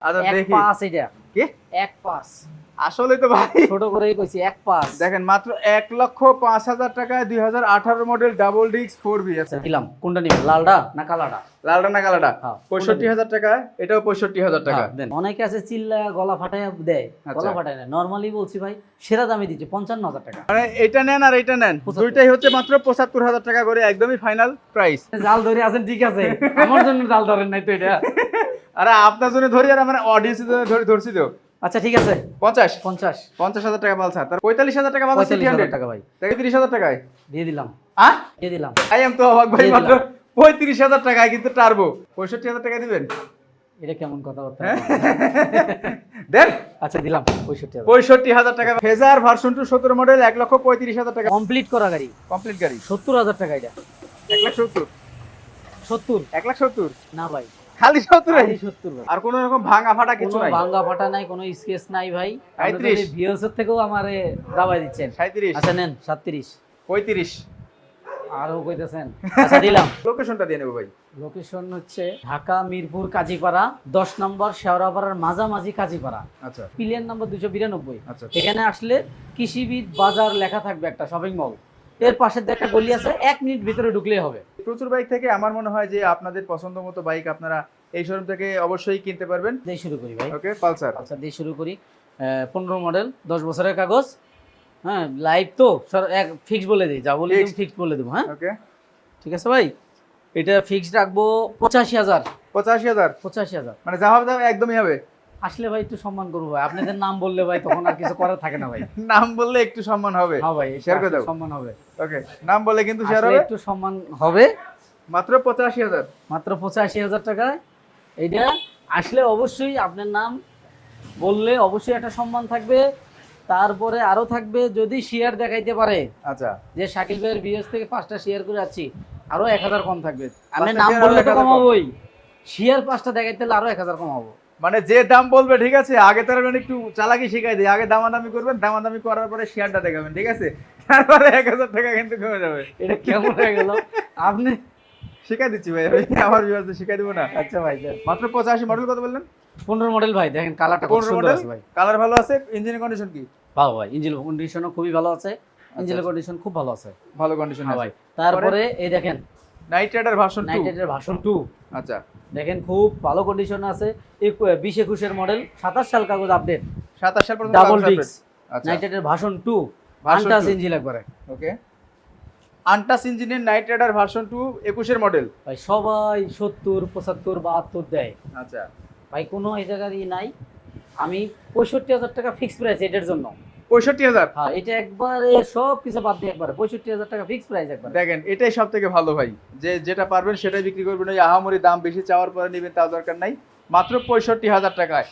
আচ্ছা এক দেখি পাস এটা কি এক পাস আসলে তো ভাই ছোট করেই কইছি এক পাস দেখেন মাত্র 1,05,000 টাকায় 2018 মডেল ডাবল ডিস্ক 4B আছে দিলাম কোনটা নিবেন লালটা না কালাটা লালটা না কালাটা হ্যাঁ, 65,000 টাকায় এটাও 65,000 টাকা দেন অনেকে আছে চিল্লা গলা ফাটায় দেয় আচ্ছা। গলা ফাটায় না নরমালি বলছি ভাই সেরা দামে দিচ্ছে 55,000 টাকা মানে এটা নেন আর এটা নেন 75,000 দুইটাই হচ্ছে মাত্র 75,000 টাকা করে একদমই ফাইনাল প্রাইস জাল ধরে আছেন ঠিক আছে আমার জন্য জাল ধরেন নাই তো এটা আরে আপনার জন্য ধরি আর আমার অডিয়েন্সের জন্য ধরছি তো আচ্ছা ঠিক আছে 50 50 50,000 টাকা পালসার তার 45,000 টাকা পালসার 45,000 টাকা ভাই 30,000 টাকায় দিয়ে দিলাম হ্যাঁ দিয়ে দিলাম আই এম তো অবাক ভাই দিয়ে মাত্র 35,000 টাকায় কিন্তু টার্বো 65,000 টাকা দিবেন এটা কেমন কথাবার্তা দেন আচ্ছা দিলাম 65,000 65,000 টাকা ফেজার ভার্সন 2 17 মডেল 1,35,000 টাকা কমপ্লিট করা গাড়ি কমপ্লিট গাড়ি 70,000 টাকা এটা 1,70 70 1,70 না ভাই খালি 70 খালি 70 ভাই আর কোনো রকম ভাঙা ফাটা কিছু কোনো নাই ভাঙ্গা ফাটা নাই কোনো স্কেচ নাই ভাই 35 ভিউয়ার্স থেকেও আমারে দাবাই দিচ্ছেন 37 আচ্ছা নেন 37 35 আরো কইতেছেন আচ্ছা দিলাম লোকেশনটা দিয়ে নেব ভাই লোকেশন হচ্ছে ঢাকা মিরপুর কাজীপাড়া 10 নম্বর শেওড়াপাড়ার মাঝামাঝি কাজীপাড়া আচ্ছা পিলিয়ন নম্বর 292 আচ্ছা এখানে আসলে কৃষিবিদ বাজার লেখা থাকবে একটা শপিং মল এর পাশে একটা গলি আছে 1 মিনিট ভিতরে ঢুকলেই হবে প্রচুর বাইক থেকে আমার মনে হয় যে আপনাদের পছন্দ মতো বাইক আপনারা এই শোরুম থেকে অবশ্যই কিনতে পারবেন দিয়ে শুরু করি ভাই ওকে পালসার আচ্ছা দিয়ে শুরু করি 15 মডেল 10 বছরের কাগজ হ্যাঁ লাইভ তো এক ফিক্স বলে দিই যা বলি ফিক্স বলে দেবো হ্যাঁ ওকে ঠিক আছে ভাই এটা ফিক্সড রাখবো 85,000 85,000 85,000 মানে যা হবে তা একদমই হবে আসলে ভাই একটু সম্মান করবো ভাই আপনাদের নাম বললে ভাই তখন আর কিছু করার থাকে না ভাই নাম বললে একটু সম্মান হবে হ্যাঁ ভাই শেয়ার করে দাও সম্মান হবে ওকে নাম বললে কিন্তু শেয়ার আসলে হবে একটু সম্মান হবে মাত্র 85,000 মাত্র 85,000 টাকায় এইটা আসলে অবশ্যই আপনার নাম বললে অবশ্যই একটা সম্মান থাকবে তারপরে আরো থাকবে যদি শেয়ার দেখাইতে পারে আচ্ছা যে শাকিল ভাইয়ের বিএস থেকে 5টা শেয়ার করে যাচ্ছি আরো 1,000 কম থাকবে আমি 5টা নাম share বললে আরো তো 1,000 কম। কমাবোই শেয়ার 5টা দেখাইতে হলে আরো 1,000 কমাবো মানে যে দাম বলবে ঠিক আছে আগে তার মানে একটু চালাকি শিখাই দিই আগে দামাদামি করবেন দামাদামি করার পরে শেয়ারটা দেখাবেন ঠিক আছে তারপরে 1,000 টাকা কিন্তু কমে যাবে এটা কেমন হয়ে গেল আপনি শিখাই দিচ্ছি ভাই আমি আমার ভিউয়ারদের শিখাই দিব না আচ্ছা ভাই মাত্র 85 মডেল কত বললেন 15 মডেল ভাই দেখেন কালারটা খুব 15 সুন্দর মডেল আছে ভাই কালার ভালো আছে ইঞ্জিনের কন্ডিশন কি ভালো ভাই ইঞ্জিন কন্ডিশনও খুবই ভালো আছে ইঞ্জিনের কন্ডিশন খুব ভালো আছে ভালো কন্ডিশন হ্যাঁ আছে ভাই তারপরে এই দেখেন night rider version 2 night rider version 2 আচ্ছা দেখেন খুব ভালো কন্ডিশন আছে 20-21 এর মডেল 27 সাল কাগজ আপডেট 27 সাল পর্যন্ত ডাবল কাগজ ডিস্ক update। আচ্ছা night rider version 2 Version untouch 2 engine একবারে ওকে আনটাস ইঞ্জিনের নাইট রাইডার ভার্সন 2 21 এর মডেল ভাই সবাই 70 75 72 দেয় আচ্ছা ভাই কোনো এই জায়গারই নাই আমি 65,000 টাকা ফিক্স প্রাইস এটার জন্য 65,000 হ্যাঁ এটা একবারে সব কিছু বাদ দিয়ে একবারে 65,000 টাকা ফিক্স প্রাইস একবারে দেখেন এটাই সব থেকে ভালো ভাই যে যেটা পারবেন সেটাই বিক্রি করবেন ওই আহামরি দাম বেশি চাওয়ার পরে নেবেন তার দরকার নাই মাত্র 65,000 টাকায়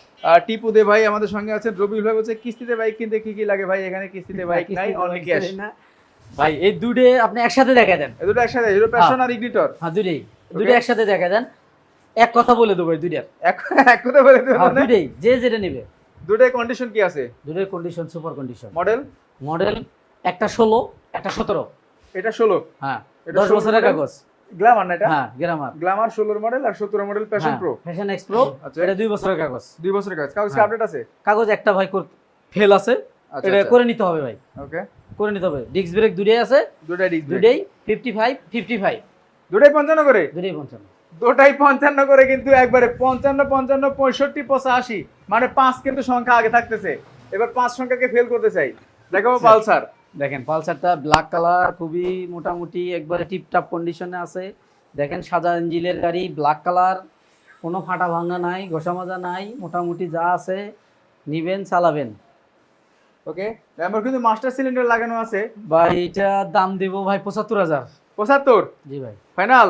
টিপু দে ভাই আমাদের সঙ্গে আছেন রবিউল ভাই বলছে কিস্তিতে বাইক কিনতে কি কি লাগে ভাই এখানে কিস্তিতে বাইক নাই অনলি ক্যাশ ভাই এই দুটো আপনি একসাথে দেখা দেন এই দুটো একসাথে হিরো প্যাশন আর ইগনিটর হ্যাঁ দুটো একসাথে দেখা দেন এক কথা বলে দেবো এই দুইটার এক কথা বলে দিবেন হ্যাঁ না দুইটাই যে যেটা নেবে দুটোই কন্ডিশন কি আছে দুটোর condition super condition model model একটা 16 একটা 17 এটা 16 হ্যাঁ এটা 10 বছরের model? কাগজ গ্ল্যামার না এটা হ্যাঁ গ্রামার গ্ল্যামার 16 মডেল আর 17 model passion pro fashion x pro আচ্ছা। এটা 2 বছরের কাগজ 2 বছরের কাজ কাগজ কি হ্যাঁ। আপডেট আছে কাগজ একটা ভাই ফেল আছে আচ্ছা, এটা আচ্ছা। করে নিতে হবে ভাই ওকে করে নিতে হবে ডিস্ক ব্রেক দুটোই আছে দুটোই ডিসপ্লে দুটোই 55 55 দুটোই 55 করে দুটোই 55 দুটাই 55 করে কিন্তু একবারে 55 55 65 85 মানে 5 কিন্তু সংখ্যা আগে থাকতেছে এবার 5 সংখ্যাকে ফেল করতে চাই দেখো পালসার দেখেন পালসারটা ব্ল্যাক কালার খুবই মোটামুটি একবারে টিপটাপ কন্ডিশনে আছে দেখেন সাদা ইঞ্জিনের গাড়ি ব্ল্যাক কালার কোনো ফাটা ভাঙা নাই ঘষা মাজা নাই মোটামুটি যা আছে নিবেন চালাবেন ওকে আমার কিন্তু মাস্টার সিলিন্ডার লাগানো আছে ভাই এটা দাম দেব ভাই 75,000 75 জি ভাই ফাইনাল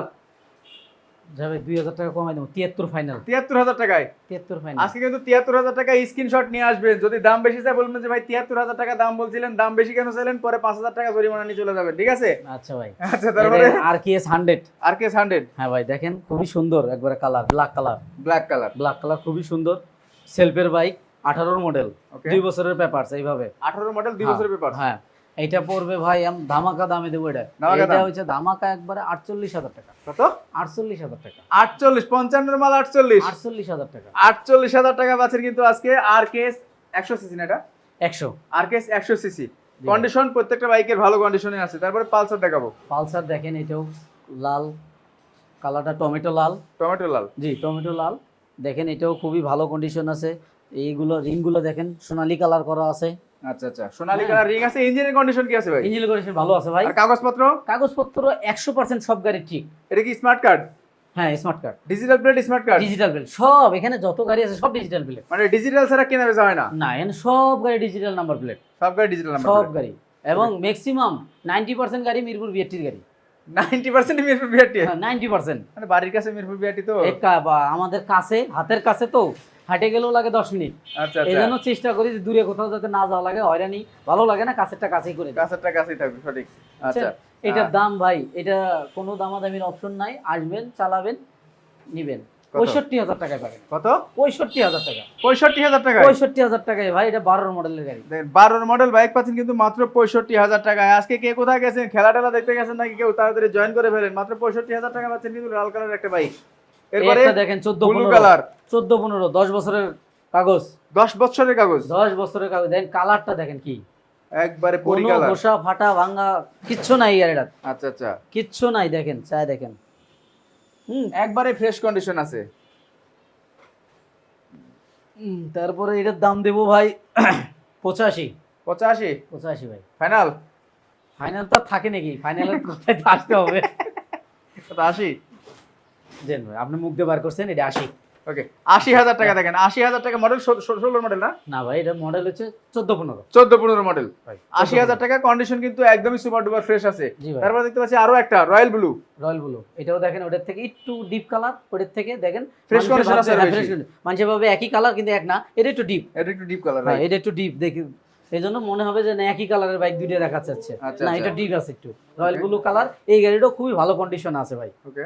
যাবে 2,000 টাকা কমাই দেবো 73 ফাইনাল 73,000 টাকায় 73 ফাইনাল আজকে কিন্তু 73,000 টাকা স্ক্রিনশট নিয়ে আসবেন যদি দাম বেশি চাই বলবেন যে ভাই 73,000 টাকা দাম বলছিলেন দাম বেশি কেন চাইলেন পরে 5,000 টাকা জরিমানা নিয়ে চলে যাবেন ঠিক আছে আচ্ছা ভাই আচ্ছা তারপরে RKS 100 আরকেএস 100 হ্যাঁ ভাই দেখেন খুবই সুন্দর একবারে colour black colour black colour খুবই সুন্দর সেলফের বাইক 18 মডেল Okay. 2 বছরের পেপারস এইভাবে 18 মডেল 2 বছরের পেপার হ্যাঁ এটা পড়বে ভাই ধামাকা দামে দেবো। ধামাকা এটা দাম? হচ্ছে ধামাকা একবারে 48,000 টাকা। কত? 48,000 টাকা। 48, 55 মাল 48, 48,000 টাকা। 48,000 টাকা পাচ্ছেন কিন্তু আজকে আরকেএস 100 সিসি না এটা? 100। আরকেএস 100 সিসি কন্ডিশন, প্রত্যেকটা বাইকের ভালো কন্ডিশনে আছে। তারপরে পালসার দেখাবো। পালসার দেখেন, এটাও লাল, কালারটা টমেটো লাল। টমেটো লাল, জি টমেটো লাল। দেখেন এটাও খুবই ভালো কন্ডিশন আছে। এইগুলো রিংগুলো দেখেন সোনালী কালার করা আছে। আচ্ছা আচ্ছা, সোনালী কালার রিং আছে। ইঞ্জিনের কন্ডিশন কি আছে ভাই? ইঞ্জিন কন্ডিশন ভালো আছে ভাই। আর কাগজপত্র? কাগজপত্র 100% সব গাড়ি ঠিক। এটা কি স্মার্ট কার্ড? হ্যাঁ smart card, digital plate, smart card, digital bill সব। এখানে যত গাড়ি আছে সব ডিজিটাল প্লেট। মানে ডিজিটাল ছাড়া কেনা বেচা হয় না? না, এখানে সব গাড়ি ডিজিটাল নাম্বার প্লেট। সব গাড়ি ডিজিটাল নাম্বার সব প্লেট। গাড়ি এবং ম্যাক্সিমাম 90% গাড়ি মিরপুর বিআরটির গাড়ি। 90% মিরপুর বিআরটি? হ্যাঁ 90%। মানে বাড়ির কাছে মিরপুর বিআরটি তো। আমাদের কাছে, হাতের কাছে, তো হাঁটে গেলেও লাগে 10 মিনিট। আচ্ছা এই আচ্ছা, জন্য চেষ্টা করি যে দূরে কোথাও যাতে না যাওয়া লাগে, হয়রানি ভালো লাগে না, কাছেরটা কাছেই করে দিই। কাছেরটা কাছেই থাকবে, সঠিক। আচ্ছা, এটার দাম ভাই, এটা কোনো দামাদামির অপশন নাই। আসবেন, চালাবেন, নিবেন। কত? 65,000 টাকায় পাবেন। কত? 65,000 টাকা। 65,000 টাকা? 65,000 টাকায় ভাই, এটা 12 মডেলের গাড়ি। 12 মডেল বাইক পাচ্ছেন কিন্তু মাত্র 65,000 টাকায়। আজকে কে কোথায় গেছেন, খেলা টেলা দেখতে গেছেন নাকি কেউ, তাড়াতাড়ি জয়েন করে ফেলেন। মাত্র 65,000 টাকা পাচ্ছেন কিন্তু লাল কালার একটা বাইক। এরপরে একটা দেখেন 14-15 কালার, 14-15 10 বছরের কাগজ। 10 বছরের কাগজ, 10 বছরের কাগজ। দেখেন কালারটা দেখেন কি একবারে পরি কোনো কালার। ঘষা ফাটা ভাঙা কিচ্ছু নাই গাড়িটা। আচ্ছা আচ্ছা, কিচ্ছু নাই, দেখেন চাই দেখেন। একবারে ফ্রেশ কন্ডিশন আছে। তারপরে এটার দাম দেবো ভাই 85। 85 ভাই ফাইনাল? ফাইনাল তো আর থাকে নাকি? ফাইনালের কোথায় তো আসতে হবে। 80? দেন ভাই, আপনি মুখ দিয়ে বার করছেন, এটা 80। ওকে, 80,000 টাকা। দেখেন 80,000 টাকা মডেল, 16 মডেল না? না ভাই, এটা মডেল হচ্ছে 14-15। 14-15 মডেল। ভাই 80,000 টাকা কন্ডিশন কিন্তু একদমই সুপার ডুপার ফ্রেশ আছে। জি ভাই। তারপর দেখতে পাচ্ছি আরো একটা রয়্যাল ব্লু। রয়্যাল ব্লু, এটাও দেখেন ওটার থেকে একটু ডিপ কালার, ওটার থেকে দেখেন Fresh condition আছে আরো বেশি। মানুষের ভাবে একই কালার, কিন্তু এক না, এটা একটু ডিপ। এটা একটু ডিপ কালার, হ্যাঁ এটা একটু ডিপ, দেখি এই জন্য মনে হবে যে না একই কালারের বাইক দুইটা দেখা যাচ্ছে। আচ্ছা, না, আচ্ছা। এটা ডিপ আছে একটু, রয়্যাল ব্লু কালার। এই গাড়িটাও খুবই ভালো কন্ডিশন আছে ভাই। ওকে,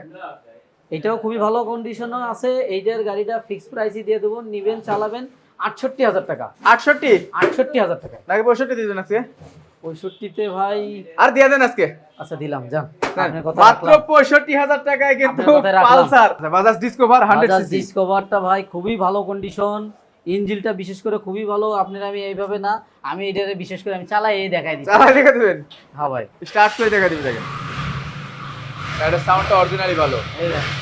এটাও খুবই ভালো কন্ডিশনও আছে। এইটার গাড়িটা ফিক্স প্রাইসই দিয়ে দেবো, নিবেন, চালাবেন। 68,000 টাকা। 68? 68,000 টাকা। নাকি 65 দিবেন আজকে? 65-তে ভাই আর দিয়ে দেন আজকে। আচ্ছা দিলাম, যান। আপনার কথা মাত্র রাখলাম। 65,000 টাকায় কিন্তু আপনার কথাই রাখলাম। Pulsar Bajaj Discover 100 Bajaj CC. ডিসকভারটা ভাই খুবই ভালো কন্ডিশন, ইঞ্জিনটা বিশেষ করে খুবই ভালো। আপনার আমি এইভাবে না, আমি এটারে বিশেষ করে আমি চালাই এই দেখাই দিচ্ছি। চালাই দেখা দিবেন? হ্যাঁ ভাই, স্টার্ট করে দেখা দিবেন। দেখেন এটা সাউন্ডটা অরিজিনালি ভালো। এই দেখেন।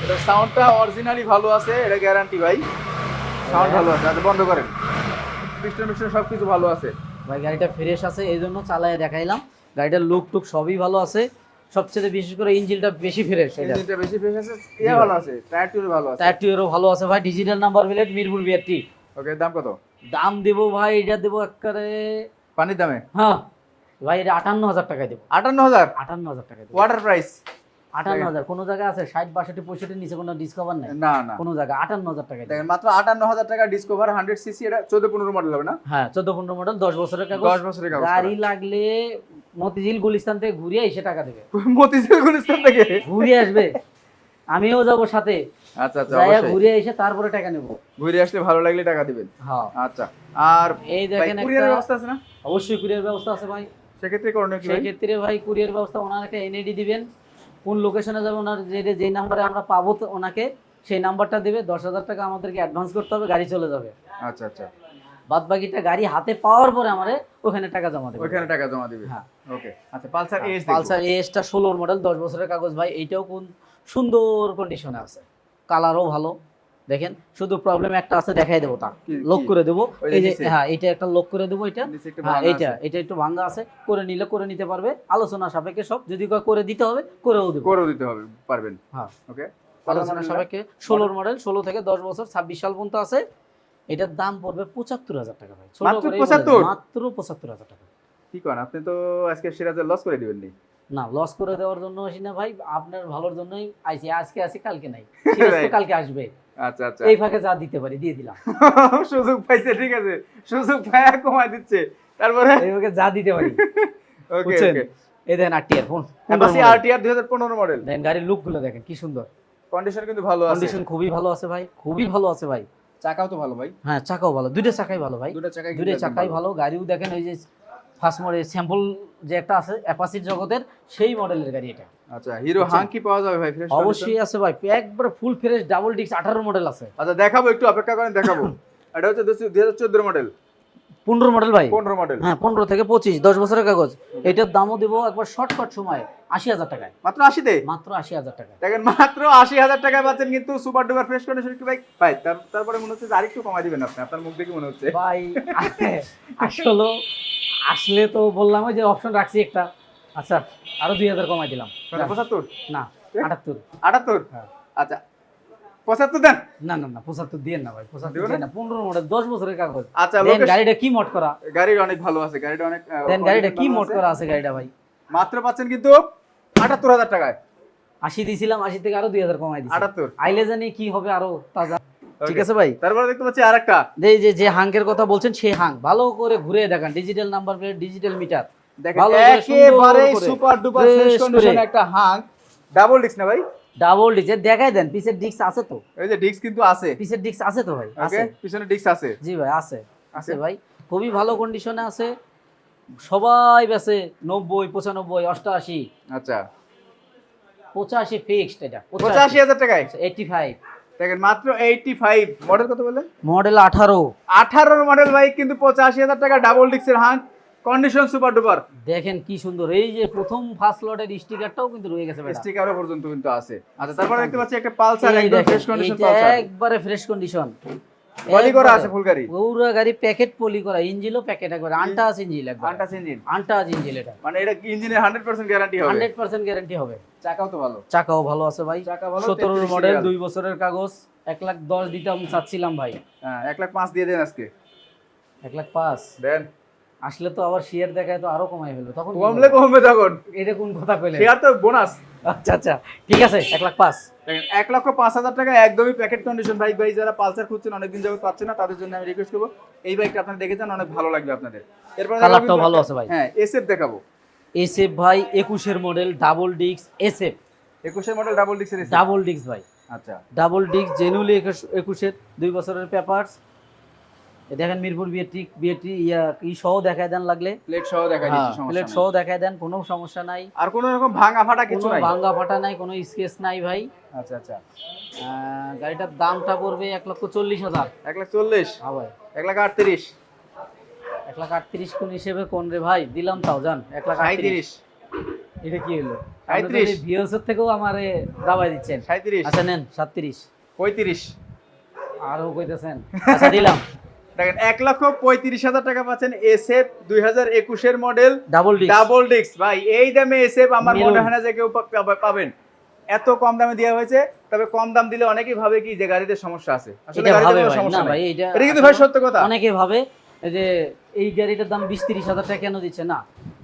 এটা সাউন্ডটা অরিজিনালি ভালো আছে, এটা গ্যারান্টি ভাই। সাউন্ড ভালো আছে। আচ্ছা বন্ধ করেন। পিস্টন সবকিছু ভালো আছে ভাই, গাড়িটা ফ্রেশ আছে, এই জন্য চালাই দেখাইলাম। গাড়িটার লুক টুক সবই ভালো আছে। সবচেয়ে বিশেষ করে ইঞ্জিনটা বেশি ফ্রেশ। এটা ইঞ্জিনটা বেশি ফ্রেশ আছে, ইয়া ভালো আছে, টায়ার টিউর ভালো আছে। টায়ার টিউরও ভালো আছে ভাই। Digital number plate, Mirpur BRT. Okay, দাম কত? দাম দেবো ভাই, এটা দেবো একবারে, পানির দামে? হ্যাঁ ভাই, এটা 58,000 টাকায় দেবো। 58,000? 58,000 টাকায় দেবো। Water price? 58,000। কোনো জায়গায় আছে 60, 62, 65 নিচে কোনো ডিসকাভার নাই। না না, কোনো জায়গায় 58,000 টাকায় দেবো। দেখেন মাত্র 58,000 টাকা ডিসকভার 100 সিসি। এটা 14-15 মডেল হবে না? হ্যাঁ 14-15 মডেল, 10 বছরের কাগজ। 10 বছরের কাগজ। গাড়ি লাগলে মতিঝিল গুলিস্তান থেকে ঘুরিয়ে এসে টাকা দেবে। মতিঝিল গুলিস্তান থেকে ঘুরে আসবে, আমিও যাবো সাথে। আচ্ছা আচ্ছা, যাইয়া অবশ্যই ঘুরে এসে তারপরে টাকা নেবো। ঘুরে আসলে ভালো লাগলে টাকা দিবেন। হ্যাঁ আচ্ছা, আর এই দেখেন কুরিয়ারের একটা, ব্যবস্থা আছে না? অবশ্যই কুরিয়ার ব্যবস্থা আছে ভাই। সেক্ষেত্রে করণীয় কি ভাই? সেক্ষেত্রে ভাই কুরিয়ার ব্যবস্থা, ওনার একটা এনআইডি দিবেন, কোন লোকেশনে যাবে, ওনার যেই নাম্বারে আমরা পাবো তো ওনাকে সেই নাম্বারটা দেবে। 10,000 টাকা আমাদেরকে অ্যাডভান্স করতে হবে, গাড়ি চলে যাবে। আচ্ছা আচ্ছা, বাদ বাকিটা গাড়ি হাতে পাওয়ার পরে আমারে ওখানে টাকা জমা দেবে। ওইখানে টাকা জমা দিবে। হ্যাঁ। ওকে, আচ্ছা পালসার এস দেখো। পালসার এসটা 16 মডেল, 10 বছরের কাগজ ভাই। এইটাও কোন সুন্দর কন্ডিশনে আছে, কালারও ভালো। দেখেন শুধু প্রবলেম একটা আছে, দেখাই দেবো, তা কি- লক কি? করে দেবো। ওই যে এই যে নিচে? হ্যাঁ, এটা একটা লক করে দেবো। এটা নিচে একটু হ্যাঁ, ভাঙা এটা আছে। এটা একটু ভাঙা আছে, করে নিলে করে নিতে পারবে, আলোচনা সাপেক্ষে সব। যদি কয় করে দিতে হবে, করেও দেবো। করেও দিতে হবে, পারবেন। হ্যাঁ, ওকে, আলোচনা সাপেক্ষে। 16 মডেল, 16 থেকে 10 বছর, 26 সাল পর্যন্ত আছে। এটার দাম পড়বে 75,000 টাকা ভাই। ছোট মাত্র করেই 75? বলে দিই, মাত্র 75,000 টাকা। কি করেন আপনি? তো আজকে সিরাজের লস করে দিবেন নি? না, লস করে দেওয়ার জন্য আসি না ভাই, আপনার ভালোর জন্যই আইছি। আজকে আসি, কালকে নাই। সিরাজ তো কালকে আসবে, আচ্ছা আচ্ছা, এই ফাঁকে যা দিতে পারি দিয়ে দিলাম। সুযোগ পাইছে, ঠিক আছে, সুযোগ পায়া কমায় দিচ্ছে। তারপরে এই ফাঁকে যা দিতে পারি। ওকে বুঝছেন? ওকে, এই দেখেন RTR phone, Apache RTR 2015 model. দেখেন গাড়ির লুক গুলো দেখেন কি সুন্দর। কন্ডিশন কিন্তু ভালো আছে। কন্ডিশন খুবই ভালো আছে ভাই, খুবই ভালো আছে ভাই। চাকাও তো ভালো ভাই। হ্যাঁ চাকাও ভালো, দুইটা চাকাই ভালো ভাই, দুটো চাকাই দুইটা চাকাই ভালো। গাড়িও দেখেন ওই যে ফার্স্ট মডেল স্যাম্পল যে একটা আছে অ্যাপাসির জগতের সেই মডেলের গাড়ি এটা। আচ্ছা হিরো হাং কি পাওয়া যাবে ভাই ফ্রেশ? অবশ্যই আছে ভাই, একবারে full fresh double disc 18 model আছে। আচ্ছা দেখাবো, একটু অপেক্ষা করেন দেখাবো। এটা হচ্ছে 2014 মডেল। 15 মডেল ভাই। 15 মডেল। হ্যাঁ 15 থেকে 25, 10 বছরের কাগজ। এটার দামও দেবো একবার শর্টকাট সময় 80,000 টাকায়। মাত্র 80 তে? মাত্র 80,000 টাকায়। দেখেন মাত্র 80,000 টাকায় পাচ্ছেন কিন্তু সুপার ডুপার ফ্রেশ কন্ডিশন কি ভাই? ভাই তারপরে মনে হচ্ছে যে আরেকটু কমাই দিবেন আপনি, আপনার মুখ দেখে মনে হচ্ছে। ভাই আসলে আসলে তো বললাম যে অপশন রাখছি একটা। আচ্ছা আরো 2000 কমাই দিলাম। 75? না 78। 78? হ্যাঁ। আচ্ছা 75 দেন। না না না 75 দিয়ে না ভাই, 75 দিবেন দিয়ে না। 15 মডেল 10 বছরের কাগজ। আচ্ছা দেন লোকেশ, গাড়িটা কি মোড করা? গাড়ির অনেক ভালো আছে, গাড়িটা অনেক দেন গাড়িটা কি ভালো মোড আছে। করা আছে গাড়িটা ভাই? মাত্র পাচ্ছেন কিন্তু 78,000 টাকায়। 80 দিছিলাম, 80 থেকে আরো 2000 কমাই দিছি। 78? আইলে জানি কি হবে আরো তাজা। ঠিক আছে ভাই। তারপরে দেখতে পাচ্ছি আরেকটা। যে হাঙ্কের কথা বলছেন সেই হাঙ্ক ভালো করে ঘুরে দেখান, digital number plate, digital meter. দেখেন একেবারে সুপার ডুপার ফ্রেশ কন্ডিশন একটা হাং, ডাবল ডিস্ক না ভাই? ডাবল ডিস্ক দেখাই দেন, পিছের ডিস্ক আছে তো? এই যে ডিস্ক কিন্তু আছে, পিছের ডিস্ক আছে তো ভাই? ওকে আছে, পিছনে ডিস্ক আছে। জি ভাই আছে, আছে ভাই, খুবই ভালো কন্ডিশনে আছে। সবাই বেছে 90, 95, 88। আচ্ছা 85 ফিক্সড এটা। 85,000 টাকায় 85 দেখেন মাত্র 85। মডেল কত বলে? মডেল 18। 18 মডেল ভাই, কিন্তু 85,000 টাকা ডাবল ডিস্কের হাং, কন্ডিশন সুপার ডুপার। দেখেন কি সুন্দর, এই যে প্রথম ফার্স্ট লটের স্টিকারটাও কিন্তু রয়ে গেছে ভাই, স্টিকারও পর্যন্ত কিন্তু আছে। আচ্ছা তারপরে দেখতে পাচ্ছি একটা পালসার, একদম ফ্রেশ কন্ডিশন পালসার, একবারে ফ্রেশ কন্ডিশন, পলি করা আছে ফুল গাড়ি। পুরো গাড়ি প্যাকেট পলি করা, ইঞ্জিনও প্যাকেট একবার আনটাচ ইঞ্জিন, একবার আনটাচ ইঞ্জিন। আনটাচ ইঞ্জিন এটা, মানে এটা ইঞ্জিনের 100% গ্যারান্টি হবে। 100% গ্যারান্টি হবে। চাকাও তো ভালো, চাকাও ভালো আছে ভাই, চাকা ভালো। 17 মডেল, 2 বছরের কাগজ। 1,10,000 দিতে আমি চাচ্ছিলাম ভাই। হ্যাঁ 1,05,000 দিয়ে দেন আজকে। 1,05,000 দেন। আসলে তো আবার শেয়ার দেখায় তো আরো কমাই ফেলবে, তখন কি কমলে হবে? কমবে তখন। এটা কোন কথা কইলেন? শেয়ার তো বোনাস। আচ্ছা আচ্ছা ঠিক আছে 1,05,000। দেখেন 1,05,000 টাকা একদমই প্যাকেট কন্ডিশন বাইক। ভাই যারা পালসার খুঁজছেন, অনেকদিন যাবত পাচ্ছেন না, তাদের জন্য আমি রিকোয়েস্ট করবো এই বাইকটা আপনারা দেখে যান, অনেক ভালো লাগবে আপনাদের। এরপর কালারটাও ভালো আছে ভাই। হ্যাঁ এসএফ দেখাবো। এসএফ ভাই 21 model double disc SF. 21 model double ডিস্কের এসএফ। ডাবল ডিস্ক ভাই, আচ্ছা ডাবল ডিস্ক জেনুইনলি 21 2 বছরের পেপারস। দেখেন মিরপুর বিএটি কি সহ দেখায় দেন লাগলে, প্লেট সহ দেখাই দিচ্ছি, সমস্যা প্লেট নাই। সহ দেখায় দেন, কোনো সমস্যা নাই। আর কোনো রকম ভাঙা ফাটা কিছু কোনো নাই? ভাঙা ফাটা নাই, কোনো স্কেচ নাই ভাই। আচ্ছা আচ্ছা। গাড়িটার দামটা পড়বে 1,40,000। 1,40,000? হ্যাঁ ভাই 1,38,000? 1,38,000 কোন হিসেবে কোন রে ভাই, দিলাম তাও জান 1,38,000। এটা কি হলো? 37? ভিউয়ার্সের থেকেও আমারে দাবাই দিচ্ছেন। 37? আচ্ছা নেন 37। 35? আরো কইতেছেন? আচ্ছা দিলাম। দেখেন 1,35,000 টাকা পাচ্ছেন SF 2021 model double disc. Double disc. ভাই এই দামে এসএফ আমার Maroon। মনে হয় না যে কেউ পাবেন। এত কম দামে দেওয়া হয়েছে, তবে কম দাম দিলে অনেকেই ভাবে কি যে গাড়িতে সমস্যা আছে। আসলে এটা গাড়িতে ভাবে কোনো ভাই, সমস্যা না নাই। ভাই এটা এটা কিন্তু ভাই সত্য কথা। অনেকে ভাবে যে এই গাড়িটার দাম 20-30,000 টাকা কেন দিচ্ছে না।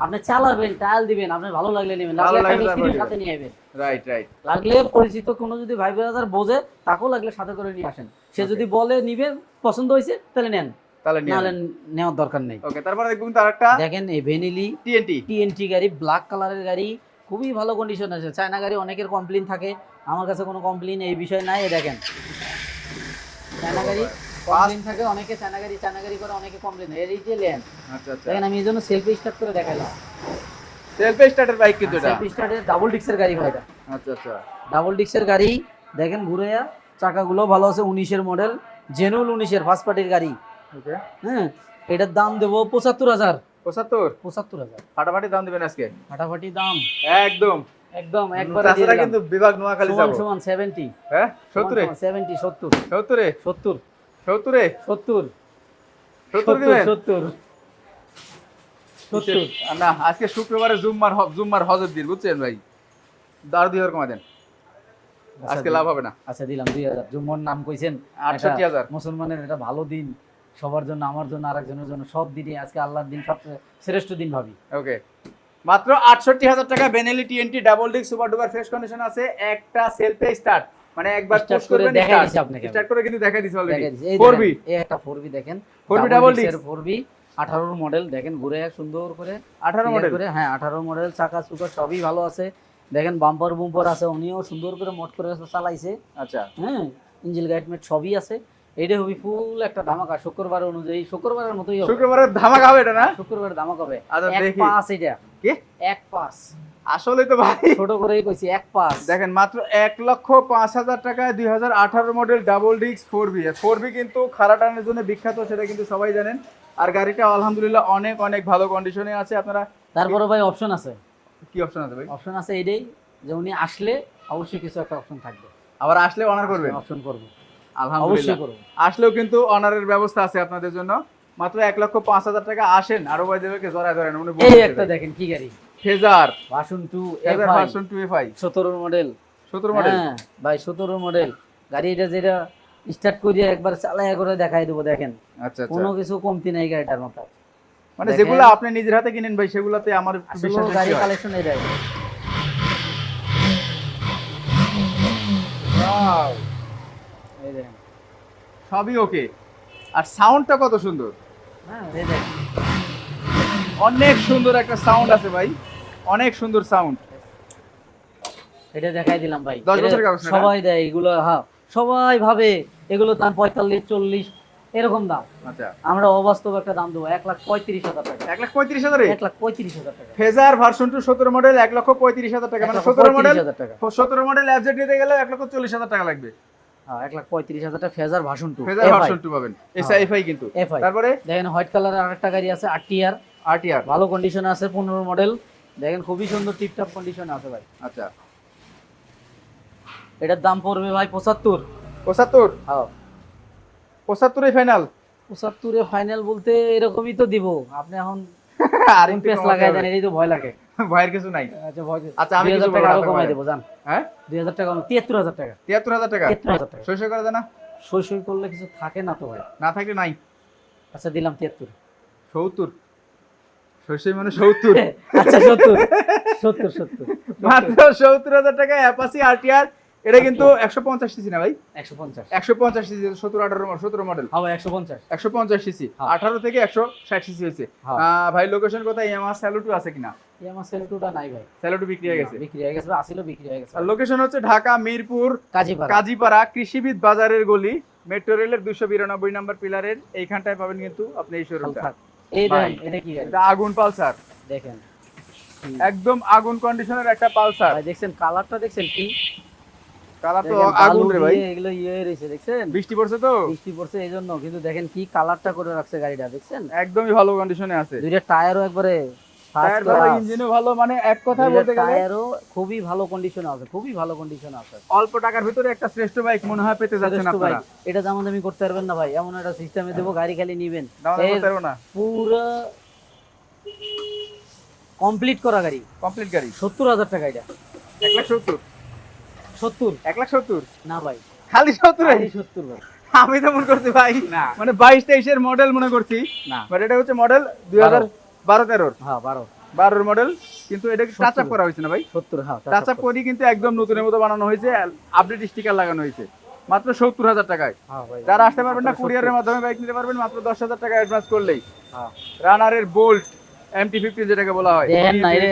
আপনি চালাবেন, টায়াল দিবেন, আপনার ভালো লাগলে নেবেন, ভালো লাগলে লাগলে একটা মিস্ত্রির তারপরে সাথে নিয়ে আসবেন। Right right. লাগলে পরিচিত কোনো যদি ভাই ব্রাদার বোঝে, তাকেও লাগলে সাথে করে নিয়ে আসেন। সে যদি বলে নিবে, পছন্দ হয়েছে তাহলে নেন, তাহলে নিয়ে নাহলে নেওয়ার দরকার নেই। ওকে। তারপরে দেখুন তার একটা দেখেন এই ভেনিলি টিএনটি। টিএনটি গাড়ি, ব্ল্যাক কালারের গাড়ি, খুবই ভালো কন্ডিশন আছে। চায়না গাড়ি অনেকের কমপ্লেইন থাকে, আমার কাছে কোনো কমপ্লেইন এই বিষয় নাই। এই দেখেন চায়না গাড়ি কমপ্লেইন থাকে, অনেকে চায়না গাড়ি করে, অনেকে কমপ্লেইন। এর এই যে লেন আচ্ছা আচ্ছা। দেখেন, আমি এই জন্য সেলফি স্টার্ট করে দেখাইলাম। সেলফ স্টার্টার বাইক কিন্তু এটা। সেলফি স্টার্টের ডাবল ডিস্কের গাড়ি ভাই এটা। আচ্ছা আচ্ছা। ডাবল ডিস্কের গাড়ি দেখেন ঘুরে, চাকাগুলো ভালো আছে, 19-এর মডেল, জেনুইন 19-এর ফার্স্ট পার্টির গাড়ি। ওকে। হ্যাঁ এটার দাম দেবো 75,000। 75? 75,000 ফাটাফাটি দাম দিবেন আজকে। ফাটাফাটি দাম একদম একদম একবারে দিয়ে তাছাড়া দিলাম। কিন্তু বিভাগ নোয়াখালী সমান যাব। সমান 70। হ্যাঁ 70 এ? 70 70 70 এ? 70 70 এ? 70 70 দিবেন? 70 না আজকে শুক্রবারে জুম্মার হজর দিন, বুঝছেন ভাই? দাঁড় 2,000 কমা দেন, আজকে লাভ হবে না। আচ্ছা দিলাম 2,000। জুম্মর নাম কইছেন, 68,000। মুসলমানের এটা ভালো দিন, সবার জন্য, আমার জন্য, আরেকজনের জন্য, সব দিনই আজকে আল্লাহর দিন, সবচেয়ে শ্রেষ্ঠ দিন ভাবি। ওকে। মাত্র 68,000 টাকা Benelli TNT double disc super duper fresh condition আছে। একটা সেলফে স্টার্ট, মানে একবার Start পুশ করে করবেন, দেখাই দিছি আপনাকে। স্টার্ট করে কিন্তু দেখাই দিছি অলরেডি। দেখেন, এই 4B। দেখেন, এই একটা 4B দেখেন, 4B double disc 4B 18 model. দেখেন ঘুরে সুন্দর করে 18 মডেল করে, হ্যাঁ 18 মডেল, চাকা চুকা সবই ভালো আছে। দেখেন বাম্পার বুম্পার আছে, উনিও সুন্দর করে মোট করে চালাইছে। আচ্ছা। হ্যাঁ ইঞ্জিন গাইডমেট সবই আছে। এইটা হবে ফুল একটা ধামাকা, শুক্রবার অনুযায়ী শুক্রবারের মতোই হবে। শুক্রবারের ধামাকা হবে এটা না? শুক্রবারের ধামাকা হবে। আচ্ছা, এক দেখি। পাস এটা, কি? এক পাস, আসলে তো ভাই ছোট করেই কইছি, এক পাস। দেখেন মাত্র 1,05,000 টাকায় 2018 model double disc 4B। 4B কিন্তু খাড়া টানের জন্য বিখ্যাত, সেটা কিন্তু সবাই জানেন। আর গাড়িটা আলহামদুলিল্লাহ অনেক অনেক ভালো কন্ডিশনে আছে। আপনারা তারপরে ভাই অপশন আছে, কি অপশন আছে ভাই? অপশন আছে এটাই যে উনি আসলে অবশ্যই কিছু একটা অপশন থাকবে, আবার আসলে অনার করবেন? অপশন করবো, আলহামদুলিল্লাহ অবশ্যই করবো। আসলেও কিন্তু অনারের ব্যবস্থা আছে আপনাদের জন্য। মাত্র 1,05,000 টাকা। আসেন আরো ভাই দেবে জড়ায় ধরেন। উনি এই একটা দেখেন কি গাড়ি, phasor version 2 phasor FI version 2FI 17 model. 17 model. হ্যাঁ ভাই 17 মডেল গাড়ি, এটা যেটা স্টার্ট করিয়ে একবার চালায়া করে দেখাই দেবো, দেখেন আচ্ছা আচ্ছা, কোনো কিছু কমতি নাই গাড়িটার মতো। মানে দেখেন। যেগুলো আপনি নিজের হাতে কিনেন ভাই সেগুলোতে আমার একটু আসলে বিশ্বাস গাড়ি বেশি হয়। কালেকশন এটাই। Wow, এই দেখেন, সবই ওকে। আর সাউন্ডটা কত সুন্দর, হ্যাঁ এই দেখেন, অনেক সুন্দর একটা সাউন্ড আছে ভাই, অনেক সুন্দর সাউন্ড। এটা দেখাই দিলাম ভাই। 10 এটা বছরের কাগজ না? সবাই দেয় এগুলো, হ্যাঁ সবাই ভাবে এগুলো দাম 45-40 এরকম দাম। আচ্ছা, আমরা অবাস্তব একটা দাম দেবো 1,35,000 টাকা, 1,35,000 1,35,000 টাকা। ফেজার ভার্সন 2 17 মডেল 1,35,000 টাকা, মানে 17 মডেল 1,35,000 টাকা, 17 মডেল এফজেড নিতে গেলে 1,40,000 টাকা লাগবে। হ্যাঁ 1,35,000 টাকা ফেজার ভার্সন 2 ফেজার ভার্সন 2 পাবেন, এসআইএফআই কিন্তু। এফআই। তারপরে দেখেন হোয়াইট কালারের আরেকটা গাড়ি আছে আরটিআর, আরটিআর, ভালো কন্ডিশনে আছে, 15 মডেল। দেখেন খুবই সুন্দর টিপটপ কন্ডিশনে আছে ভাই। আচ্ছা এটার দাম পড়বে ভাই 75। 75, হ্যাঁ 75 ফাইনাল। 75 এ ফাইনাল বলতে এরকমই তো দিব, আপনি এখন আর কোন একটু পেস কমাতে লাগাই হবে। দেন, এটাই তো ভয় লাগে। ভয়ের কিছু নাই। আচ্ছা ভয়, আচ্ছা, আমি 2000 কিছু টাকা বলবো আরো না, কমাই ভয়। দেবো জান, হ্যাঁ 2000 টাকা 73,000 টাকা, 73,000 টাকা 73,000 টাকা। সই করে দেনা, সই সই করলে কিছু থাকে না তো ভাই। না থাকলে নাই। আচ্ছা দিলাম 73। 70, সই মানে 70। আচ্ছা 70 70 70 মাত্র 70,000 টাকা অ্যাপাচি আরটিআর। এটা কিন্তু 150 সিসি না ভাই, 150। 150 সিসি, 17 মডেল, হ্যাঁ 150। 150 সিসি, হ্যাঁ। 18 থেকে 160 সিসি হয়েছে। হ্যাঁ। ভাই লোকেশন কোথায়? ইয়ামাহা স্যালুটু আছে কিনা? আমার সেলটুটা নাই ভাই, স্যালুটু বিক্রি হয়ে গেছে। বিক্রি হয়ে গেছে, আসিল বিক্রি হয়ে গেছে। আর লোকেশন হচ্ছে ঢাকা মিরপুর কাজীপাড়া। কাজীপাড়া কৃষিবিদ বাজারের গলি, মেট্রো রেলের 292 নম্বর পিলারের এইখানটায় পাবেন কিন্তু আপনি এই শোরুমটা। হালকা। এই ভাই, দেখেন এটা কি গাড়ি এটা আগুন পালসার, দেখেন, একদম আগুন কন্ডিশনের একটা পালসার। ভাই দেখছেন কালারটা, দেখছেন কি কালার তো দেখেন, আগুন বালু রে ভাই। দিয়ে এগুলো ইয়ে রয়েছে দেখছেন, বৃষ্টি পড়ছে তো বৃষ্টি পড়ছে এই জন্য, কিন্তু দেখেন কি কালারটা করে রাখছে গাড়িটা, দেখছেন একদমই ভালো কন্ডিশনে আছে। দুইটা টায়ারও একবারে টায়ার ভালো, ইঞ্জিনও ভালো, মানে এক কথা বলতে গেলে টায়ারও খুবই ভালো কন্ডিশনে আছে, খুবই ভালো কন্ডিশনে আছে। অল্প টাকার ভিতরে একটা শ্রেষ্ঠ বাইক মনে হয় পেতে যাচ্ছেন শ্রেষ্ঠ আপনারা। বাইক। এটা দাম দামি করতে পারবেন না ভাই, এমন একটা সিস্টেমে দেবো গাড়ি খালি নিবেন, দাম এর করতে পারবো না, পুরো কমপ্লিট করা গাড়ি। কমপ্লিট গাড়ি 70,000 টাকা এটা। 1,70, 70 1,70 না ভাই, খালি 70 খালি 70 ভাই। আমি তো মনে করছি ভাই না। মানে 22-23 মডেল মনে করছি, না বাট এটা হচ্ছে মডেল 2012-13 হ্যাঁ 12 12 মডেল, কিন্তু এটা টাচ আপ 70 করা হয়েছে না ভাই? 70 হ্যাঁ টাচ আপ করি কিন্তু একদম নতুনের মতো বানানো হয়েছে, আপডেট স্টিকার লাগানো হয়েছে মাত্র 70,000 টাকায়। হ্যাঁ ভাই। যারা আসতে পারবেন না মাত্র কুরিয়ারের 70 মাধ্যমে বাইক নিতে পারবেন মাত্র 10,000 টাকা অ্যাডভান্স করলেই। হ্যাঁ। রানারের বোল্ট MT-50 যেটাকে বলা হয়, দেখেন না, এটা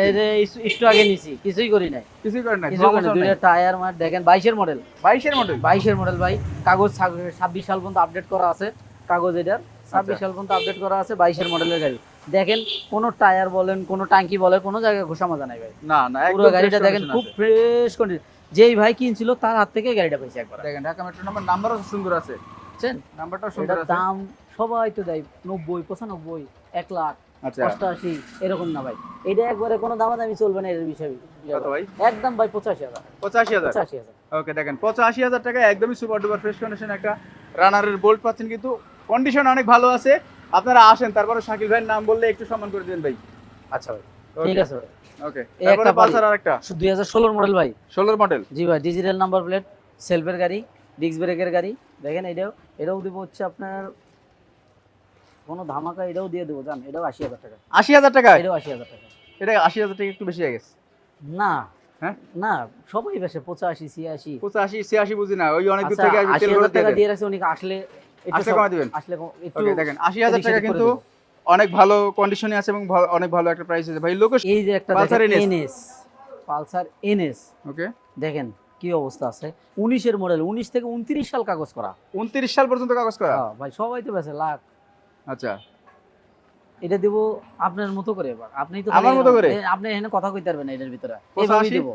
একটু আগে নিছি, কিছুই করি নাই, কিছুই করেন না, কিছুই করি নাই। দুইটা টায়ার মার দেখেন 22 মডেল, 22 মডেল। 22 মডেল ভাই। কাগজ 26 সাল পর্যন্ত আপডেট করা আছে, কাগজ এটার 26 সাল পর্যন্ত আপডেট করা আছে, 22 মডেলের গাড়ি। দেখেন কোন টায়ার বলেন, কোন টাঙ্কি বলেন, কোন জায়গায় ঘষা মাজা নাই ভাই। না না, পুরো গাড়িটা দেখেন খুব ফ্রেশ কন্ডিশন, যেই ভাই কিনছিল তার হাত থেকে গাড়িটা পাইছে একবার। দেখেন ঢাকা মেট্রো নাম্বারও সুন্দর আছে, বুঝছেন নাম্বারটাও সুন্দর এটার আছে। দাম সবাই তো দেয় 90, 95, 1 লাখ, আচ্ছা 88 এরকম না ভাই। এটা একবারে কোনো দামাদামি চলবে না এর বিষয়ে। কত ভাই? একদম ভাই 85,000। 85,000। 85,000 ওকে দেখেন 85,000 টাকা একদমই সুপার ডুপার ফ্রেশ কন্ডিশন একটা রানারের বোল্ট পাচ্ছেন, কিন্তু কন্ডিশন অনেক ভালো আছে। আপনারা আসেন, তারপরে শাকিল ভাইয়ের নাম বললে একটু সম্মান করে দিবেন ভাই। আচ্ছা ভাই ঠিক আছে ভাই। ওকে এই তারপরে একটা পালসার আরেকটা 2016 মডেল ভাই। 16 মডেল। জি ভাই, ডিজিটাল নাম্বার প্লেট, সেলফের গাড়ি, ডিস্ক ব্রেকের গাড়ি। দেখেন এটাও দিব হচ্ছে আপনার কোনো ধামাকা, এটাও দিয়ে দেবো জান, এটাও 80,000 টাকা। 80,000 টাকা? এটাও 80,000 টাকা। এটা 80,000 টাকা একটু বেশি হয়ে গেছে। না হ্যাঁ না, সবাই বেশে 85 86। 85 86 বুঝি না, ওই অনেক দূর আচ্ছা থেকে আসবে, তেল 80,000 ভরে টাকা দিয়ে দিয়ে রাখছে, উনি আসলে একটু আসলে কমায় দিবেন? আসলে একটু ওকে দেখেন 80,000 এদিক টাকা সেদিক করে কিন্তু দেবো। অনেক ভালো কন্ডিশনে আছে এবং অনেক ভালো একটা প্রাইস আছে ভাই। লোকেশন এই যে একটা পালসার দেখেন NS। এনএস, পালসার এনএস ওকে দেখেন কি অবস্থা আছে 19-এর মডেল 19 থেকে 29 সাল কাগজ করা 29 সাল পর্যন্ত কাগজ করা। হ্যাঁ ভাই সবাই তো বেছে লাখ। আচ্ছা এটা দেব আপনার মতো করে এবার আপনি তো আমার মতো করে? আপনি এখানে কথা কইতে পারবেন না এটার ভিতরে 85? এইভাবেই দেব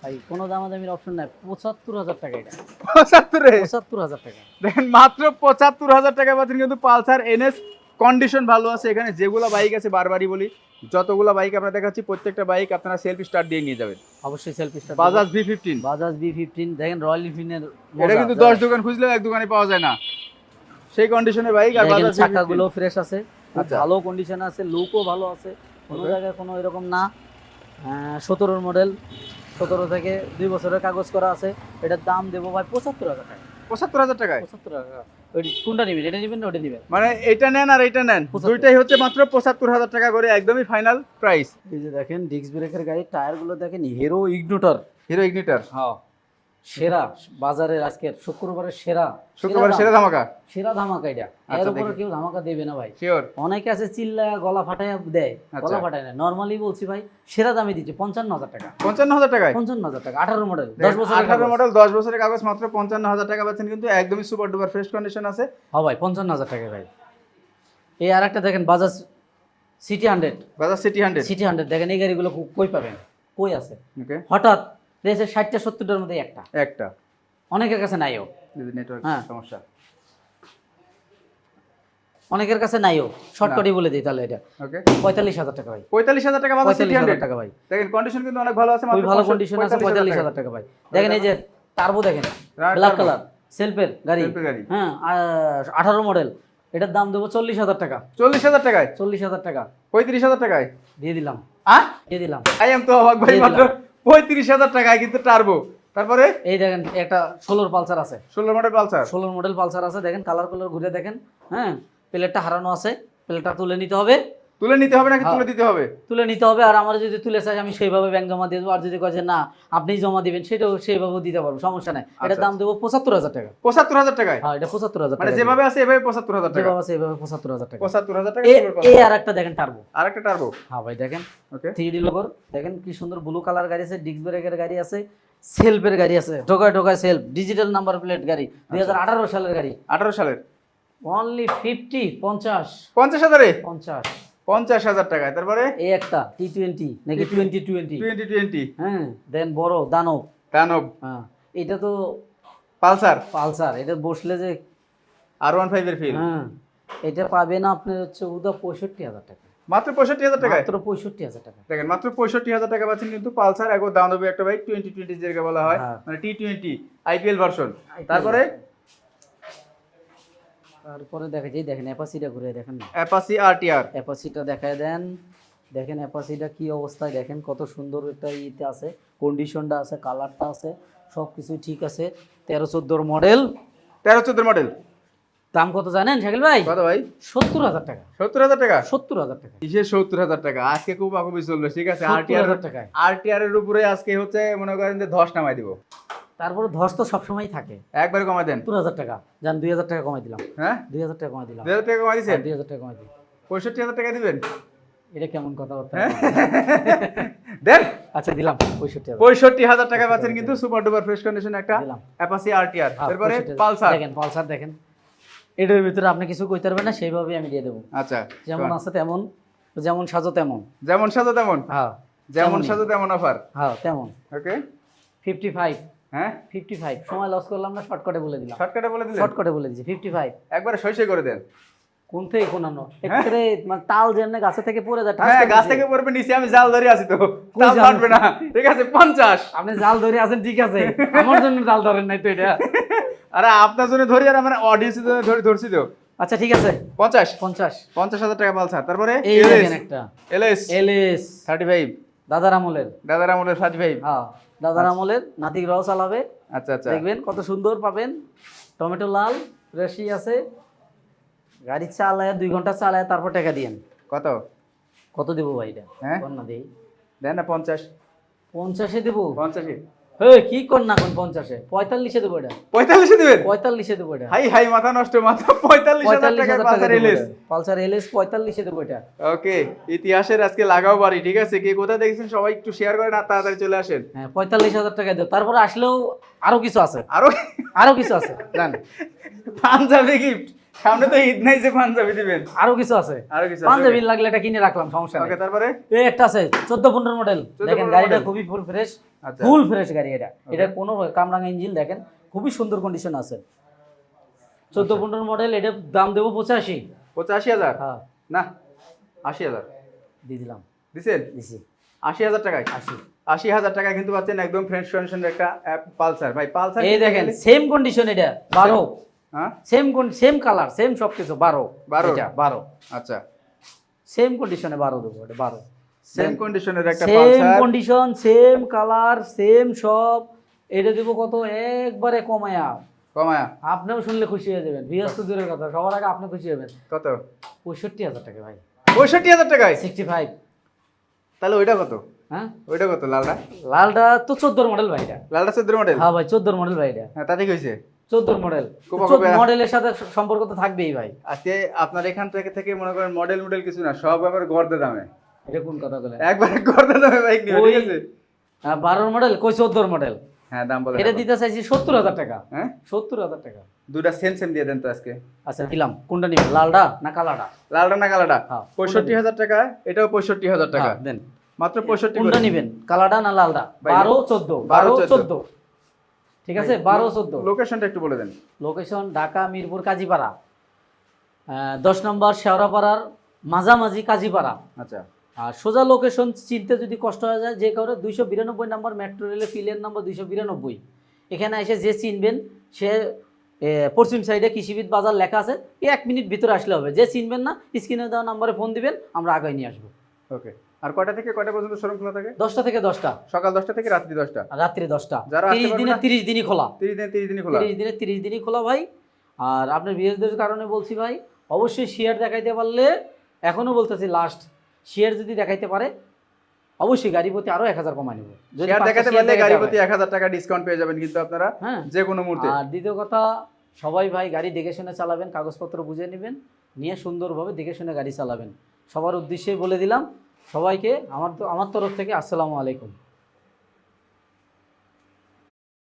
ভাই কোনো দামাদামির অপশন নাই 75,000 টাকা এটা 75 এ 75,000 টাকা দেখেন মাত্র 75,000 টাকা পাচ্ছেন কিন্তু পালসার এনএস। কন্ডিশন ভালো আছে। এখানে যেগুলো বাইক আছে বারবারই বলি, যতগুলো বাইক আমরা দেখাচ্ছি প্রত্যেকটা বাইক আপনারা সেলফ স্টার্ট দিয়ে নিয়ে যাবেন। অবশ্যই selfie star Bajaj V15, Bajaj B15 দেখেন রয়্যাল এনফিল্ডের এটা কিন্তু 10 দোকান খুঁজলেও এক দোকানে পাওয়া যায় না সেই কন্ডিশনের বাইক। আর বাজাজ চাকাগুলো ফ্রেশ আছে খুব আচ্ছা। ভালো কন্ডিশন আছে লুকও ভালো আছে কোনো Okay. জায়গায় কোনো এরকম না 17 মডেল 17 থেকে 2 বছরের কাগজ করা আছে এটার দাম দেবো ভাই 75,000 টাকা 75,000 টাকায়। 75 টাকা ওই কোনটা নেবেন এটা নেবেন না ওটা নেবেন মানে এটা নেন আর এটা নেন 75,000 দুইটাই হচ্ছে মাত্র 75,000 টাকা করে, একদমই ফাইনাল প্রাইস। এই যে দেখেন ডিস্ক ব্রেকের গাড়ি টায়ারগুলো দেখেন হিরো ইগনিটর হিরো ইগনিটর হ্যাঁ সেরা বাজারের আজকের শুক্রবারের সেরা শুক্রবার সেরা দাম। ধামাকা। সেরা ধামাকা এটা এর আচ্ছা, উপরে দেখি। কেউ ধামাকা দেবে না ভাই শিওর। অনেকে আছে চিল্লা গলা ফাটায় দেয় আচ্ছা। গলা ফাটায় না নরমালি বলছি ভাই সেরা দামে দিচ্ছে 55,000 টাকা 55,000 টাকায় 55,000 টাকা 18 মডেল 10 বছর 18 মডেল 10 বছরের কাগজ মাত্র 55,000 টাকা পাচ্ছেন কিন্তু একদমই সুপার ডুপার ফ্রেশ কন্ডিশন আছে। হ্যাঁ ভাই 55,000 টাকা ভাই এই আরেকটা দেখেন Bajaj city 100 Bajaj city 100। City 100 দেখেন এই গাড়িগুলো কই পাবেন কই আছে ওকে হঠাৎ দেশে 60টা 70টার মধ্যে একটা অনেকের কাছে নাইও যদি নেটওয়ার্ক হ্যাঁ। সমস্যা। অনেকের কাছে নাইও শর্টকাটই বলে দিই তাহলে এটা ওকে 45,000 টাকা ভাই 45,000 টাকা বাজাজ সিটি 45,000 100 টাকা ভাই দেখেন কন্ডিশন কিন্তু অনেক ভালো আছে। খুবই ভালো কন্ডিশন আছে 45,000 টাকা ভাই দেখেন এই যে টার্বো দেখেন ব্ল্যাক কালার সেলফের গাড়ি সেলফের গাড়ি হ্যাঁ 18 মডেল এটার দাম দেবো 40,000 টাকা 40,000 টাকায় 40,000 টাকা 35,000 টাকায় দিয়ে দিলাম আ দিয়ে দিলাম আই এম তো অবাক ভাই দিয়ে মাত্র 35,000 টাকায় কিন্তু টার্বো। তারপরে এই দেখেন একটা 16 পালসার আছে 16 মডেল পালসার 16 মডেল পালসার আছে দেখেন কালার ঘুরে দেখেন হ্যাঁ প্লেটটা হারানো আছে প্লেটটা তুলে নিতে হবে তুলে নিতে হবে নাকি হ্যাঁ। তুলে দিতে হবে? তুলে নিতে হবে আর আমার যদি তুলে চাই আমি সেইভাবে ব্যাংক জমা দিয়ে দেবো আর যদি কয় যে না আপনিই জমা দিবেন সেটাও সেইভাবেও দিতে পারবো সমস্যা নাই এটার দাম দেবো 75,000 টাকা 75,000 টাকায় হ্যাঁ এটা 75,000 মানে টাকা যেভাবে আছে এভাবে 75,000 টাকা। যেভাবে আছে এইভাবে 75,000 টাকা 75,000 টাকা এই আর একটা দেখেন টার্বো আরেকটা টার্বো। হ্যাঁ ভাই দেখেন ওকে 3D লোগোর দেখেন কি সুন্দর ব্লু কালার গাড়ি আছে ডিস্ক ব্রেকের গাড়ি আছে সেলফের গাড়ি আছে ঢোকায় ঢোকায় সেলফ ডিজিটাল নাম্বার প্লেট গাড়ি 2018 সালের গাড়ি 18 সালের অনলি 50 50,000 এ 50 50,000 টাকায়। তারপরে এই একটা T20 নাকি 2020 2020 হ্যাঁ দেন বড় দানব দানব হ্যাঁ এটা তো পালসার পালসার এটা বসলে যে R15 এর ফিল হ্যাঁ এটা পাবেন আপনার হচ্ছে উদা 65,000 টাকা মাত্র 65,000 টাকায়। মাত্র 65,000 টাকা দেখেন মাত্র 65,000 টাকা পাচ্ছেন কিন্তু পালসার একবার দানবী একটা বাইক 2020 যেটাকে বলা হয় হ্যাঁ। মানে T20 আইপিএল ভার্সন। তারপরে তারপরে দেখা যায় দেখেন অ্যাপাসিটা ঘুরে দেখেন না অ্যাপাচি RTR অ্যাপাসিটা দেখায় দেন দেখেন অ্যাপাসিটা কি অবস্থায় দেখেন কত সুন্দর একটা ইতে আছে কন্ডিশনটা আছে কালারটা আছে সব কিছুই ঠিক আছে 13-14 মডেল 13-14 মডেল। দাম কত জানেন শাকিল ভাই কত ভাই? 70,000 টাকা 70,000 টাকা 70,000 টাকা কিসের 70,000 টাকা? আজকে খুব আকুবি চলবে ঠিক আছে। 70,000 টাকায় RTR এর উপরে আজকে হচ্ছে মনে করেন যে 10 নামাই দিব। তারপরে ধস তো সবসময় থাকে একবারে কমাই দেন। 70,000 টাকা জান 2,000 টাকা কমাই দিলাম হ্যাঁ 2,000 টাকা কমাই দিলাম 2,000 টাকা কমাই দিছেন? 2,000 টাকা কমাই দিই 65,000 টাকা দিবেন? এটা কেমন কথাবার্তা দেন আচ্ছা দিলাম 65,000 65,000 টাকা পাচ্ছেন কিন্তু সুপার ডুপার ফ্রেশ কন্ডিশন একটা দিলাম। Apache RTR। হ্যাঁ, এরপরে 65,000 পালসার। দেখেন পালসার দেখেন এটার ভিতরে আপনি কিছু কইতে পারবেন না সেইভাবে আমি দিয়ে দেবো আচ্ছা যেমন আছে তেমন যেমন সাজো তেমন যেমন সাজো তেমন হ্যাঁ যেমন তেমনই। সাজো তেমন অফার। হ্যাঁ তেমন ওকে 55 হ্যাঁ 55 সময় লস করলাম না শর্টকাটে বলে দিলাম শর্টকাটে বলে দিলেন। শর্টকাটে বলে দিচ্ছি 55 একবারে সই করে দেন। কোন থেকে কোন আনো এক্ষেত্রে মানে তাল যেমন গাছে থেকে পড়ে যায় ঠাস হ্যাঁ করে গাছ দিছে। থেকে পড়বে নিচে আমি জাল ধরে আছি তো তাল জাল? পারবে না ঠিক আছে 50। আপনি জাল ধরে আছেন ঠিক আছে আমার জন্য জাল ধরেন নাই তো এটা আরে আপনার জন্য ধরি আর আমার অডিয়েন্সের জন্য ধরছি তো। আচ্ছা ঠিক আছে 50 50 50,000 টাকা পালসার। তারপরে এই দেখেন একটা LS এলএস 35 দাদার আমলের দাদার আমলের 35। হ্যাঁ দাদার আমলের নাতি গ্রহ চালাবে আচ্ছা আচ্ছা দেখবেন কত সুন্দর পাবেন টমেটো লাল রেশি আছে গাড়ি চালায় 2 ঘন্টা চালায় তারপর টাকা দিয়েন কত কত দেবো ভাই এটা হ্যাঁ কোন না দেই দেন না 50 50 এ দেবো 50 কি কর না কোন 50-এ 45-এ দেবো এটা, 45 এ দিবেন? 45-এ দেবো এটা, হাই হাই মাথা নষ্ট, মাত্র 45,000 টাকায় পালসার এলএস। পালসার এলএস 45-এ দেবো এটা। ওকে, ইতিহাসের আজকে লাগাও বাড়ি, ঠিক আছে? কে কোথায় দেখেছেন সবাই একটু শেয়ার করেন আর তাড়াতাড়ি চলে আসেন। হ্যাঁ 45,000 টাকায় দেবো। তারপরে আসলেও আরো কিছু আছে, আরো আরো কিছু আছে জান, পাঞ্জাবি গিফট, সামনে তো ঈদ নাই যে পাঞ্জাবি দিবেন। আরো কিছু আছে, আরো কিছু আছে? পাঞ্জাবি লাগলে এটা কিনে রাখলাম, সমস্যা নেই। ওকে, তারপরে এই একটা আছে 14-15 মডেল, 14-15 দেখেন গাড়িটা মডেল। খুবই ফুল ফ্রেশ, আচ্ছা। ফুল ফ্রেশ গাড়ি এটা, এটা কোনো কামরাঙা ইঞ্জিন, দেখেন খুবই সুন্দর কন্ডিশন আছে। 14-15 মডেল, এটা দাম দেবো 85। 85,000? হ্যাঁ না, 80,000 দিয়ে দিলাম, দিছেন? দিছি 80,000 টাকায়? 80। 80,000 টাকায় কিন্তু পাচ্ছেন একদম ফ্রেশ কন্ডিশনের একটা পালসার। ভাই পালসার এই দেখেন সেম কন্ডিশন, এটা 12, হ্যাঁ সেম কালার সেম সবকিছু, 12 এটা 12, আচ্ছা, সেম কন্ডিশনে 12 দেবো এটা, 12 সেম কন্ডিশনের একটা same Pulsar. Condition, same colour, same সব। এটা দেবো কত, একবারে কমায়া, কমায়া? আপনিও শুনলে খুশি হয়ে যাবেন, বৃহস্পতি দূরের কথা, সবার আগে আপনি খুশি হবেন। কত? 65,000 টাকা ভাই। 65,000 টাকায়? 65। তাহলে ওইটা কত? হ্যাঁ ওইটা কত লালটা? লালটা তো 14 মডেল ভাই এটা। লালটা 14 মডেল? হ্যাঁ ভাই 14 মডেল ভাই এটা। হ্যাঁ, তাতে কি হয়েছে? 14 মডেল, মডেলের সাথে সম্পর্ক তো থাকবেই ভাই। আজকে আপনার এখান থেকে মনে করেন মডেল কিছু না, সব ব্যাপার গর্দে দামে। এটা কোন কথা বলে, একবারে গর্দে দামে বাইক নিবে, ঠিক আছে? 12 মডেল কই 14 মডেল, হ্যাঁ, দাম বলে এটা দিতে চাইছি 70,000 টাকা। হ্যাঁ, 70,000 টাকা। দুইটা সেম দিয়ে দেন তো আজকে। আচ্ছা দিলাম, কোনটা নিবেন, লালটা না কালাটা? লালটা না কালাটা? হ্যাঁ, 65,000 টাকা, এটাও 65,000 টাকা। হ্যাঁ, দেন মাত্র 65 কোনটা নিবেন, কালাটা না লালটা? ভাই, 12-14, 12-14, ঠিক আছে 12-14। লোকেশনটা একটু বলে দেন। লোকেশন ঢাকা মিরপুর কাজীপাড়া, 10 নম্বর শেওড়াপাড়ার মাঝামাঝি কাজীপাড়া। আচ্ছা, আর সোজা লোকেশন চিনতে যদি কষ্ট হয়ে যায়, যে কারণে 292 নম্বর মেট্রো রেলের ফিলের নম্বর 292, এখানে এসে যে চিনবেন সে পশ্চিম সাইডে কৃষিবিদ বাজার লেখা আছে, 1 মিনিট ভিতরে আসলে হবে। যে চিনবেন না, স্ক্রিনে দেওয়া নাম্বারে ফোন দিবেন, আমরা আগে নিয়ে আসবো। ওকে। আর কয়টা থেকে কয়টা পর্যন্ত শোরুম খোলা থাকে? 10টা থেকে 10টা, সকাল 10টা থেকে রাত্রি 10টা, আর রাত্রি 10টা। যারা আসতে 30 পারবে দিনে না? 30 দিনই খোলা, 30 দিনে খোলা। 30 দিনই খোলা ভাই। আর আপনার বিএসদের কারণে বলছি ভাই, অবশ্যই শেয়ার দেখাইতে পারলে, এখনো বলতেছি লাস্ট, শেয়ার যদি দেখাইতে পারে অবশ্যই গাড়ি প্রতি আরো 1000 কমাই নেব। যদি শেয়ার 5টা দেখাতে share পারলে দেখাইতে গাড়ি পারে। প্রতি 1000 টাকা ডিসকাউন্ট পেয়ে যাবেন কিন্তু আপনারা, হ্যাঁ, যে কোনো মুহূর্তে। আর দ্বিতীয় কথা, সবাই ভাই গাড়ি দেখে শুনে চালাবেন, কাগজপত্র বুঝে নেবেন, নিয়ে সুন্দরভাবে দেখে শুনে গাড়ি চালাবেন। সবার উদ্দেশ্যে বলে দিলাম। সবাইকে আমার তরফ থেকে আসসালামু আলাইকুম।